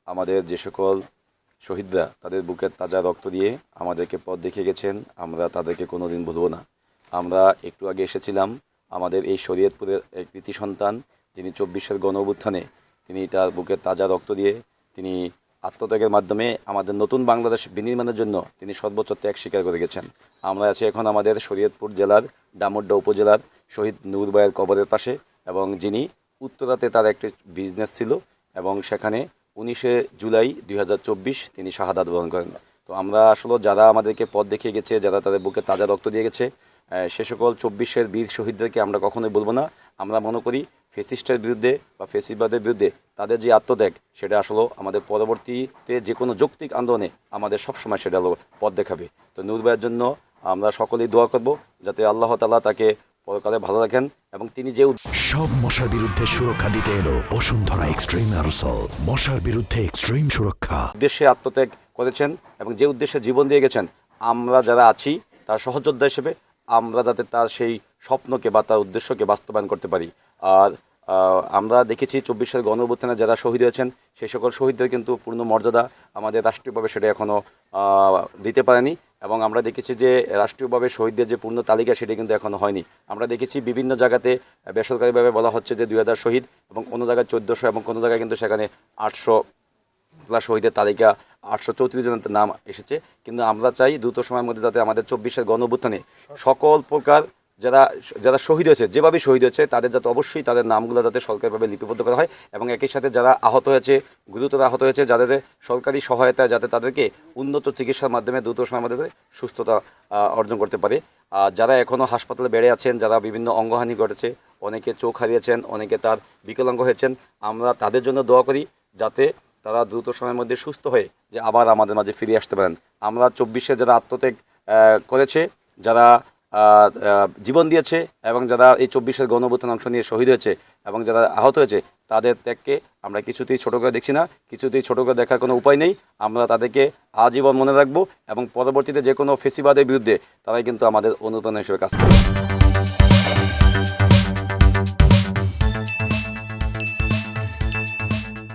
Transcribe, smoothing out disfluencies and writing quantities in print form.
আমাদের যে সকল শহীদরা তাদের বুকের তাজা রক্ত দিয়ে আমাদেরকে পথ দেখিয়ে গেছেন, আমরা তাদেরকে কোনো দিন ভুলব না। আমরা একটু আগে এসেছিলাম আমাদের এই শরীয়তপুরের এক কৃতি সন্তান, যিনি 24-এর গণ-অভ্যুত্থানে তিনি তার বুকের তাজা রক্ত দিয়ে তিনি আত্মত্যাগের মাধ্যমে আমাদের নতুন বাংলাদেশ বিনির্মাণের জন্য তিনি সর্বোচ্চ ত্যাগ স্বীকার করে গেছেন। আমরা আছি এখন আমাদের শরীয়তপুর জেলার ডামুড্যা উপজেলার শহীদ নূর ভাইয়ের কবরের পাশে, এবং যিনি উত্তরাতে তার একটি বিজনেস ছিল এবং সেখানে 19শে জুলাই 2024 তিনি শাহাদাত বরণ করেন। তো আমরা আসলে যারা আমাদেরকে পথ দেখিয়ে গেছে, যারা তাদের বুকে তাজা রক্ত দিয়ে গেছে, সে সকল 24-এর বীর শহীদদেরকে আমরা কখনোই বলবো না। আমরা মনে করি ফেসিস্টের বিরুদ্ধে বা ফেসিবাদের বিরুদ্ধে তাদের যে আত্মত্যাগ, সেটা আসলে আমাদের পরবর্তীতে যে কোনো যৌক্তিক আন্দোলনে আমাদের সবসময় সেটা হলো পথ দেখাবে। তো নূর ভাইয়ের জন্য আমরা সকলেই দোয়া করব যাতে আল্লাহ তাআলা তাকে পরকালে ভালো রাখেন, এবং তিনি যে সব মশার বিরুদ্ধে সুরক্ষা দিতে এলো বসুন্ধরা এক্সট্রিম অ্যারোসল। মশার বিরুদ্ধে এক্সট্রিম সুরক্ষা। উদ্দেশ্যে আত্মত্যাগ করেছেন এবং যে উদ্দেশ্যে জীবন দিয়ে গেছেন, আমরা যারা আছি তার সহযোদ্ধা হিসেবে আমরা যাতে তার সেই স্বপ্নকে বা তার উদ্দেশ্যকে বাস্তবায়ন করতে পারি। আর আমরা দেখেছি 24-এর গণ-অভ্যুত্থানে যারা শহীদ হয়েছেন, সেই সকল শহীদদের কিন্তু পূর্ণ মর্যাদা আমাদের রাষ্ট্রীয়ভাবে সেটা এখনও দিতে পারেনি, এবং আমরা দেখেছি যে রাষ্ট্রীয়ভাবে শহীদদের যে পূর্ণ তালিকা সেটা কিন্তু এখনও হয়নি। আমরা দেখেছি বিভিন্ন জায়গাতে বেসরকারিভাবে বলা হচ্ছে যে 2000 শহীদ, এবং কোনো জায়গায় 1400, এবং কোনো জায়গায় কিন্তু সেখানে 800 প্লাস শহীদের তালিকা 834 জনের নাম এসেছে। কিন্তু আমরা চাই দ্রুত সময়ের মধ্যে যাতে আমাদের 24-এর গণ-অভ্যুত্থানে সকল প্রকার যারা যারা শহীদ হয়েছে, যেভাবে শহীদ হয়েছে, তাদের যাতে অবশ্যই তাদের নামগুলো যাতে সরকারিভাবে লিপিবদ্ধ করা হয়, এবং একই সাথে যারা আহত হয়েছে, গুরুতর আহত হয়েছে, যাদের সরকারি সহায়তায় যাতে তাদেরকে উন্নত চিকিৎসার মাধ্যমে দ্রুত সময়ের মধ্যে সুস্থতা অর্জন করতে পারে। যারা এখনও হাসপাতালে বেড়ে আছেন, যারা বিভিন্ন অঙ্গহানি ঘটেছে, অনেকে চোখ হারিয়েছেন, অনেকে তার বিকলাঙ্গ হয়েছেন, আমরা তাদের জন্য দোয়া করি যাতে তারা দ্রুত সময়ের মধ্যে সুস্থ হয়ে যে আবার আমাদের মাঝে ফিরে আসতে পারেন। আমরা 24-এ যারা আত্মত্যাগ করেছে, যারা জীবন দিয়েছে, এবং যারা এই 24-এর গণ-অভ্যুত্থানে অংশ নিয়ে শহীদ হয়েছে এবং যারা আহত হয়েছে, তাদের ত্যাগকে আমরা কিছুতেই ছোটো করে দেখছি না, কিছুতেই ছোটো করে দেখার কোনো উপায় নেই। আমরা তাদেরকে আজীবন মনে রাখবো, এবং পরবর্তীতে যে কোনো ফেসিবাদের বিরুদ্ধে তারাই কিন্তু আমাদের অনুপ্রেরণা হিসেবে কাজ করবে।